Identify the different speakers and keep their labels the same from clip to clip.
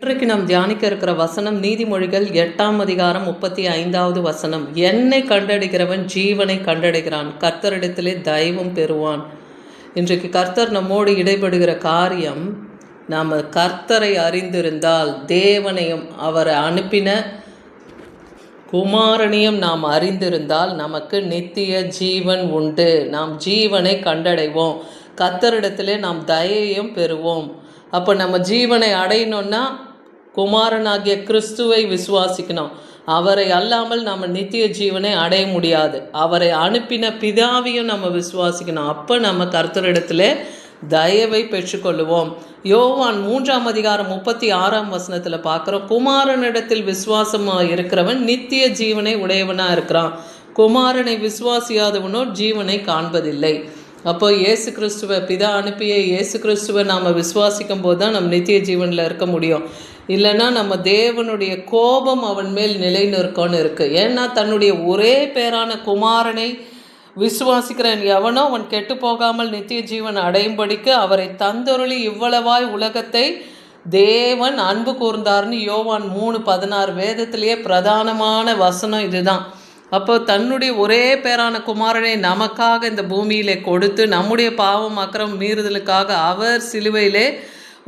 Speaker 1: இன்றைக்கு நாம் தியானிக்க இருக்கிற வசனம் நீதிமொழிகள் 8ஆம் அதிகாரம் 35வது வசனம். என்னை கண்டடைகிறவன் ஜீவனை கண்டடைகிறான், கர்த்தரிடத்திலே தயவும் பெறுவான். இன்றைக்கு கர்த்தர் நம்மோடு இடைபடுகிற காரியம், நாம் கர்த்தரை அறிந்திருந்தால், தேவனையும் அவரை அனுப்பின குமாரனையும் நாம் அறிந்திருந்தால் நமக்கு நித்திய ஜீவன் உண்டு. நாம் ஜீவனை கண்டடைவோம், கர்த்தரிடத்திலே நாம் தயையும் பெறுவோம். அப்போ நம்ம ஜீவனை அடையணும்னா குமாரனாகிய கிறிஸ்துவை விசுவாசிக்கணும். அவரை அல்லாமல் நம்ம நித்திய ஜீவனை அடைய முடியாது. அவரை அனுப்பின பிதாவையும் நம்ம விசுவாசிக்கணும். அப்போ நம்ம கர்த்தரிடத்தில் தயவை பெற்றுக்கொள்ளுவோம். யோவான் 3ஆம் அதிகாரம் 36ஆம் வசனத்தில் பார்க்குறோம், குமாரனிடத்தில் விசுவாசமாக இருக்கிறவன் நித்திய ஜீவனை உடையவனாக இருக்கிறான், குமாரனை விசுவாசியாதவனோ ஜீவனை காண்பதில்லை. அப்போ இயேசு கிறிஸ்துவை, பிதா அனுப்பிய இயேசு கிறிஸ்துவை நாம் விசுவாசிக்கும் போது தான் நம்ம நித்திய ஜீவனில் இருக்க முடியும். இல்லைன்னா நம்ம தேவனுடைய கோபம் அவன் மேல் நிலை நிற்கணும்னு இருக்குது. ஏன்னா தன்னுடைய ஒரே பேரான குமாரனை விசுவாசிக்கிறவன் எவனோ அவன் கெட்டு போகாமல் நித்திய ஜீவன் அடையும்படிக்கு அவரை தந்தொருளி இவ்வளவாய் உலகத்தை தேவன் அன்பு கூர்ந்தார்னு யோவான் 3:16 வேதத்திலேயே பிரதானமான வசனம் இதுதான். அப்போ தன்னுடைய ஒரே பேரான குமாரனை நமக்காக இந்த பூமியிலே கொடுத்து நம்முடைய பாவம் அக்கிரமம் மீறுதலுக்காக அவர் சிலுவையிலே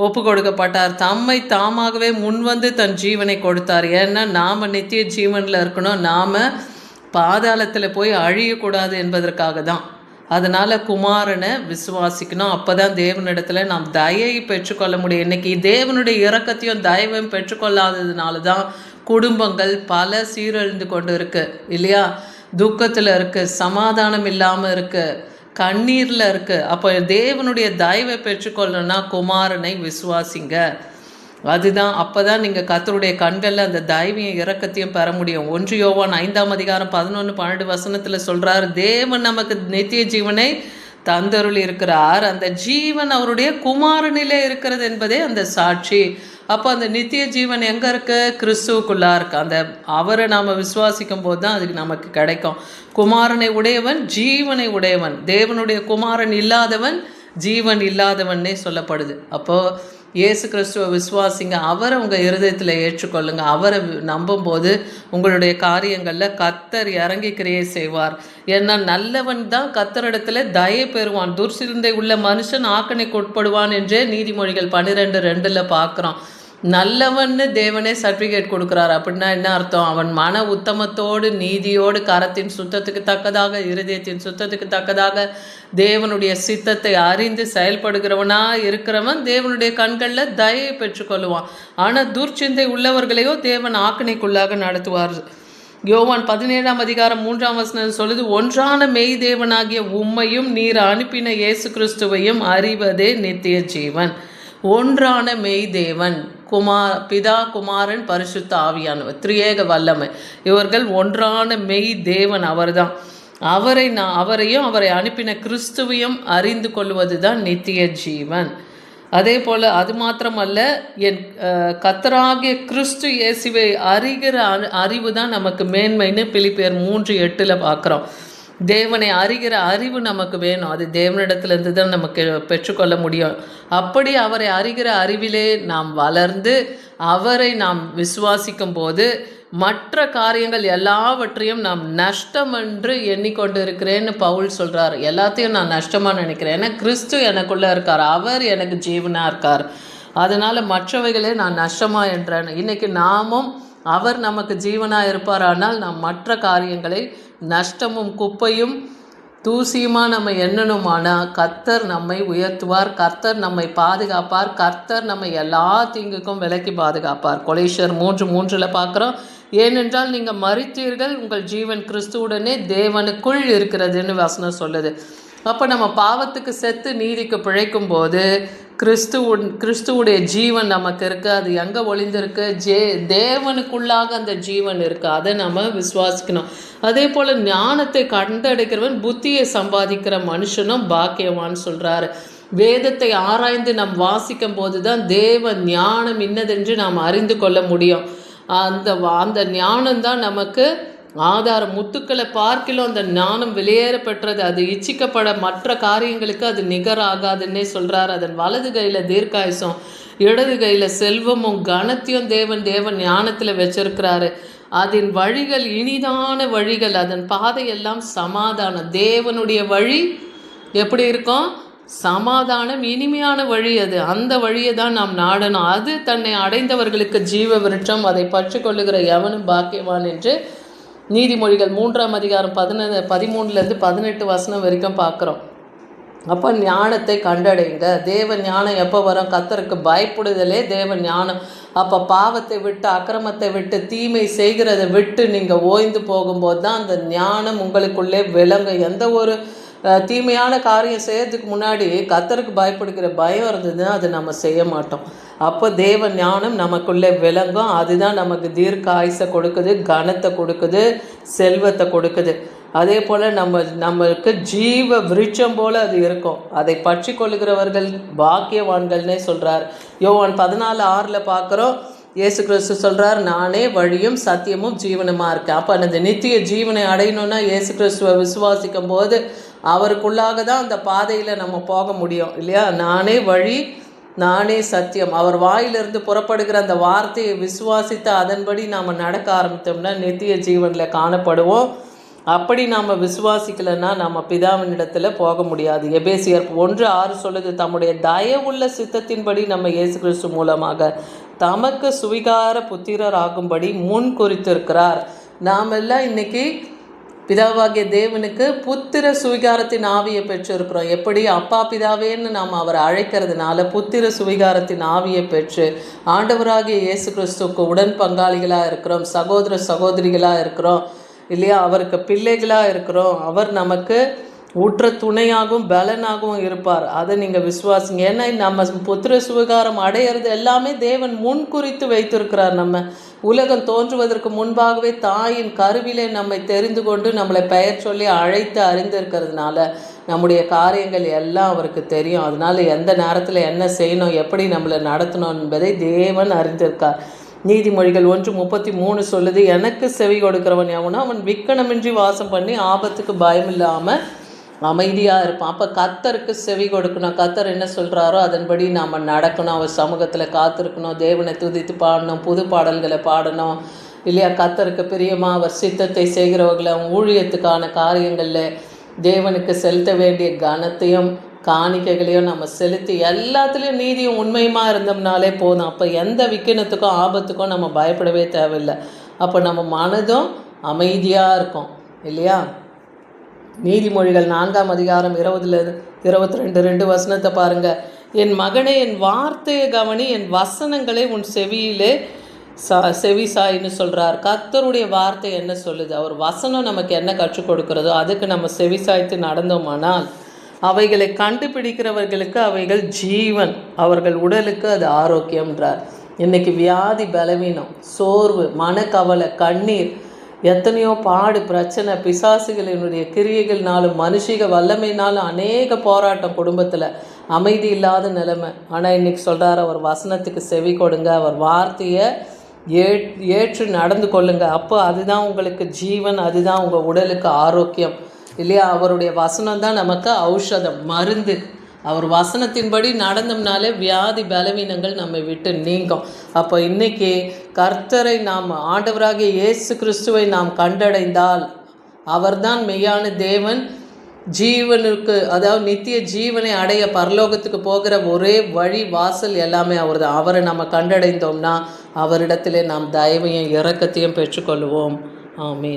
Speaker 1: ஒப்பு கொடுக்கப்பட்டார். தம்மை தாமாகவே முன்வந்து தன் ஜீவனை கொடுத்தார். ஏன்னா நாம் நித்திய ஜீவனில் இருக்கணும், நாம் பாதாளத்தில் போய் அழியக்கூடாது என்பதற்காக தான். அதனால் குமாரனை விசுவாசிக்கணும். அப்போ தான் தேவனிடத்தில் நாம் தயை பெற்றுக்கொள்ள முடியும். இன்றைக்கி தேவனுடைய இரக்கத்தையும் தயவையும் பெற்றுக்கொள்ளாததுனால தான் குடும்பங்கள் பல சீரழிந்து கொண்டு இருக்கு இல்லையா? துக்கத்தில் இருக்குது, சமாதானம் இல்லாமல் இருக்குது, கண்ணீரில் இருக்குது. அப்போ தேவனுடைய தயவை பெற்றுக்கொள்ளணும்னா குமாரனை விசுவாசிங்க. அதுதான், அப்போ தான் நீங்கள் கர்த்தருடைய கண்களில் அந்த தயவையும் இரக்கத்தையும் பெற முடியும். 1 யோவான் 5ஆம் அதிகாரம் 11-12 வசனத்தில் சொல்கிறார், தேவன் நமக்கு நித்திய ஜீவனை தந்தருள் இருக்கிறார், அந்த ஜீவன் அவருடைய குமாரனிலே இருக்கிறது என்பதே அந்த சாட்சி. அப்போ அந்த நித்திய ஜீவன் எங்கே இருக்குது? கிறிஸ்துவுக்குள்ளே இருக்குது. அந்த அவரை நாம் விசுவாசிக்கும் போது தான் அதுக்கு நமக்கு கிடைக்கும். குமாரனை உடையவன் ஜீவனை உடையவன், தேவனுடைய குமாரன் இல்லாதவன் ஜீவன் இல்லாதவன்னே சொல்லப்படுது. அப்போது இயேசு கிறிஸ்துவை விசுவாசிங்க, அவரை உங்கள் இருதயத்தில் ஏற்றுக்கொள்ளுங்க. அவரை நம்பும்போது உங்களுடைய காரியங்களில் கர்த்தர் இறங்கி கிரியை செய்வார். ஏன்னா நல்லவன் தான் கர்த்தரிடத்தில் தயை பெறுவான், துர்சிந்தை உள்ள மனுஷன் ஆக்கணைக்கு உட்படுவான் என்றே நீதிமொழிகள் 12:2 பார்க்குறோம். நல்லவன்னு தேவனே சர்டிஃபிகேட் கொடுக்குறாரு. அப்படின்னா என்ன அர்த்தம்? அவன் மன உத்தமத்தோடு நீதியோடு கரத்தின் சுத்தத்துக்கு தக்கதாக இருதயத்தின் சுத்தத்துக்கு தக்கதாக தேவனுடைய சித்தத்தை அறிந்து செயல்படுகிறவனா இருக்கிறவன் தேவனுடைய கண்களில் தயை பெற்றுக்கொள்ளுவான். ஆனால் துர்ச்சிந்தை உள்ளவர்களையோ தேவன் ஆக்கணைக்குள்ளாக நடத்துவார். யோவான் 17ஆம் அதிகாரம் 3ஆம் வசனம் சொல்லுது, ஒன்றான மெய் தேவனாகிய உம்மையும் நீர் அனுப்பின இயேசு கிறிஸ்துவையும் அறிவதே நித்திய ஜீவன். ஒன்றான மெய் தேவன், பிதா, குமாரன், பரிசுத்த ஆவியானவர், திரியேக வல்லமை, இவர்கள் ஒன்றான மெய் தேவன் அவர்தான். அவரையும் அவரை அனுப்பின கிறிஸ்துவையும் அறிந்து கொள்வது தான் நித்திய ஜீவன். அதே போல் அது மாத்திரமல்ல, என் கர்த்தராகிய கிறிஸ்து இயேசுவை அறிகிற அறிவு தான் நமக்கு மேன்மைன்னு பிலிப்பியர் 3:8 பார்க்குறோம். தேவனை அறிகிற அறிவு நமக்கு வேணும். அது தேவனிடத்துலேருந்து தான் நமக்கு பெற்றுக்கொள்ள முடியும். அப்படி அவரை அறிகிற அறிவிலே நாம் வளர்ந்து அவரை நாம் விசுவாசிக்கும் போது மற்ற காரியங்கள் எல்லாவற்றையும் நாம் நஷ்டம் என்று எண்ணிக்கொண்டு இருக்கிறேன்னு பவுல் சொல்கிறார். எல்லாத்தையும் நான் நஷ்டமாக நினைக்கிறேன், ஏன்னா கிறிஸ்து எனக்குள்ளே இருக்கார், அவர் எனக்கு ஜீவனாக இருக்கார், அதனால் மற்றவைகளே நான் நஷ்டமாக என்றேன். இன்றைக்கி நாமும் அவர் நமக்கு ஜீவனாக இருப்பார். ஆனால் நாம் மற்ற காரியங்களை நஷ்டமும் குப்பையும் தூசியுமா நம்ம எண்ணணுமானால் கர்த்தர் நம்மை உயர்த்துவார், கர்த்தர் நம்மை பாதுகாப்பார், கர்த்தர் நம்மை எல்லா தீங்குக்கும் விலக்கி பாதுகாப்பார். கொலேசியர் 3:3 பார்க்குறோம், ஏனென்றால் நீங்கள் மரித்தீர்கள், உங்கள் ஜீவன் கிறிஸ்துவுடனே தேவனுக்குள் இருக்கிறதுன்னு வசனம் சொல்லுது. அப்போ நம்ம பாவத்துக்கு செத்து நீதிக்கு பிழைக்கும் போது கிறிஸ்துவுடைய ஜீவன் நமக்கு இருக்குது. அது எங்கே ஒளிந்திருக்கு? தேவனுக்குள்ளாக அந்த ஜீவன் இருக்குது. அதை நம்ம விசுவாசிக்கணும். அதே போல் ஞானத்தை கண்டடைக்கிறவன் புத்தியை சம்பாதிக்கிற மனுஷனும் பாக்கியவான்னு சொல்கிறாரு. வேதத்தை ஆராய்ந்து நாம் வாசிக்கும் போது தான் தேவ ஞானம் இன்னதென்று நாம் அறிந்து கொள்ள முடியும். அந்த ஞானம்தான் நமக்கு ஆதாரம். முத்துக்களை பார்க்கிலும் அந்த ஞானம் வெளியேற பெற்றது, அது இச்சிக்கப்பட மற்ற காரியங்களுக்கு அது நிகராகாதுன்னே சொல்கிறார். அதன் வலது கையில் தீர்க்காயுசம் இடது கையில் செல்வமும் கனத்தையும் தேவன் ஞானத்தில் வச்சிருக்கிறாரு. அதன் வழிகள் இனிதான வழிகள், அதன் பாதையெல்லாம் சமாதானம். தேவனுடைய வழி எப்படி இருக்கும்? சமாதானம், இனிமையான வழி. அது அந்த வழியை தான் நாம் நாடணும். அது தன்னை அடைந்தவர்களுக்கு ஜீவ விருட்சம், அதை பற்றி கொள்ளுகிற எவனும் பாக்கியவான் என்று நீதிமொழிகள் 3ஆம் அதிகாரம் 13-18 வசனம் வரைக்கும் பார்க்குறோம். அப்போ ஞானத்தை கண்டடைங்க. தேவ ஞானம் எப்போ வரும்? கர்த்தருக்கு பயப்படுதலே தேவ ஞானம். அப்போ பாவத்தை விட்டு, அக்கிரமத்தை விட்டு, தீமை செய்கிறதை விட்டு நீங்கள் ஓய்ந்து போகும்போது தான் அந்த ஞானம் உங்களுக்குள்ளே விளங்கும். எந்த ஒரு தீமையான காரியம் செய்யறதுக்கு முன்னாடி கர்த்தருக்கு பயப்படுகிற பயம் இருந்ததுன்னா அது நம்ம செய்ய மாட்டோம். அப்போ தேவ ஞானம் நமக்குள்ளே விளங்கும். அதுதான் நமக்கு தீர்க்க ஆயுசை கொடுக்குது, கனத்தை கொடுக்குது, செல்வத்தை கொடுக்குது. அதே போல் நம்மளுக்கு ஜீவ விருட்சம் போல் அது இருக்கும். அதை பற்றி கொள்ளுகிறவர்கள் பாக்கியவான்கள்னே சொல்கிறார். யோவான் 14:6 பார்க்குறோம். இயேசு கிறிஸ்து சொல்கிறார், நானே வழியும் சத்தியமும் ஜீவனுமாக இருக்கேன். அப்போ அந்த நித்திய ஜீவனை அடையணுன்னா இயேசு கிறிஸ்துவை விசுவாசிக்கும் போது அவருக்குள்ளாக தான் அந்த பாதையில் நம்ம போக முடியும் இல்லையா? நானே வழி, நானே சத்தியம். அவர் வாயிலிருந்து புறப்படுகிற அந்த வார்த்தையை விசுவாசித்து அதன்படி நாம் நடக்க ஆரம்பித்தோம்னா நித்திய ஜீவனில் காணப்படுவோம். அப்படி நாம் விசுவாசிக்கலைன்னா நம்ம பிதாவினிடத்தில் போக முடியாது. எபேசியர் 1:6 சொல்லுது, தம்முடைய தயவுள்ள சித்தத்தின்படி நம்ம இயேசு கிறிஸ்து மூலமாக தமக்கு சுவிகார புத்திரர் ஆகும்படி முன் குறித்திருக்கிறார். நாம் எல்லாம் இன்னைக்கு பிதாவாகிய தேவனுக்கு புத்திர சுவிகாரத்தின் ஆவியை பெற்றிருக்கிறோம். எப்படி? அப்பா பிதாவேன்னு நாம் அவரை அழைக்கிறதுனால புத்திர சுவிகாரத்தின் ஆவியை பெற்று ஆண்டவராகிய இயேசு கிறிஸ்துவுக்கு உடன் பங்காளிகளாக இருக்கிறோம், சகோதர சகோதரிகளாக இருக்கிறோம் இல்லையா? அவருக்கு பிள்ளைகளாக இருக்கிறோம். அவர் நமக்கு உற்ற துணையாகவும் பலனாகவும் இருப்பார். அதை நீங்கள் விசுவாசிங்க. ஏன்னா நம்ம புத்திர சுவிகாரம் அடையிறது எல்லாமே தேவன் முன் குறித்து வைத்திருக்கிறார். நம்ம உலகம் தோன்றுவதற்கு முன்பாகவே தாயின் கருவிலே நம்மை தெரிந்து கொண்டு நம்மளை பெயர் சொல்லி அழைத்து அறிந்திருக்கிறதுனால நம்முடைய காரியங்கள் எல்லாம் அவருக்கு தெரியும். அதனால் எந்த நேரத்தில் என்ன செய்யணும், எப்படி நம்மளை நடத்தணும் என்பதை தேவன் அறிந்திருக்கார். நீதிமொழிகள் 1:33 சொல்லுது, எனக்கு செவி கொடுக்கிறவன் எவனோ அவன் விக்கனமின்றி வாசம் பண்ணி ஆபத்துக்கு பயம் இல்லாமல் அமைதியாக இருப்பான். அப்போ கர்த்தருக்கு செவி கொடுக்கணும். கர்த்தர் என்ன சொல்கிறாரோ அதன்படி நாம் நடக்கணும். அவர் சமூகத்தில் காத்திருக்கணும், தேவனை துதித்து பாடணும், புது பாடல்களை பாடணும் இல்லையா? கர்த்தருக்கு பிரியமாக அவர் சித்தத்தை செய்கிறவர்களை ஊழியத்துக்கான காரியங்களில் தேவனுக்கு செலுத்த வேண்டிய கனத்தையும் காணிக்கைகளையும் நம்ம செலுத்தி எல்லாத்துலேயும் நீதியும் உண்மையுமா இருந்தோம்னாலே போதும். அப்போ எந்த விக்கினத்துக்கும் ஆபத்துக்கும் நம்ம பயப்படவே தேவையில்லை. அப்போ நம்ம மனதும் அமைதியாக இருக்கும் இல்லையா? நீதிமொழிகள் 4ஆம் அதிகாரம் 20-22 வசனத்தை பாருங்கள். என் மகனே, என் வார்த்தையை கவனி, என் வசனங்களை உன் செவியிலே செவிசாயின்னு சொல்கிறார். கர்த்தருடைய வார்த்தை என்ன சொல்லுது, அவர் வசனம் நமக்கு என்ன கற்றுக் கொடுக்கிறதோ அதுக்கு நம்ம செவிசாய்த்து நடந்தோமானால் அவைகளை கண்டுபிடிக்கிறவர்களுக்கு அவைகள் ஜீவன், அவர்கள் உடலுக்கு அது ஆரோக்கியம்ன்றார். இன்றைக்கி வியாதி, பலவீனம், சோர்வு, மனக்கவலை, கண்ணீர், எத்தனையோ பாடு, பிரச்சனை, பிசாசுகளினுடைய கிரியைகள்னாலும் மனுஷிக வல்லமைனாலும் அநேக போராட்டம், குடும்பத்தில் அமைதி இல்லாத நிலைமை. ஆனால் இன்றைக்கி சொல்கிறார், அவர் வசனத்துக்கு செவி கொடுங்க, அவர் வார்த்தையை ஏற்று நடந்து கொள்ளுங்க. அப்போ அதுதான் உங்களுக்கு ஜீவன், அதுதான் உங்கள் உடலுக்கு ஆரோக்கியம் இல்லையா? அவருடைய வசனம் தான் நமக்கு ஔஷதம், மருந்து. அவர் வசனத்தின்படி நடந்தோம்னாலே வியாதி பலவீனங்கள் நம்மை விட்டு நீங்கும். அப்போ இன்றைக்கி கர்த்தரை நாம், ஆண்டவராகிய இயேசு கிறிஸ்துவை நாம் கண்டடைந்தால் அவர்தான் மெய்யான தேவன். ஜீவனுக்கு, அதாவது நித்திய ஜீவனை அடைய பரலோகத்துக்கு போகிற ஒரே வழி, வாசல் எல்லாமே அவர் தான். அவரை நம்ம கண்டடைந்தோம்னா அவரிடத்திலே நாம் தயவையும் இரக்கத்தையும் பெற்றுக்கொள்வோம். ஆமீன்.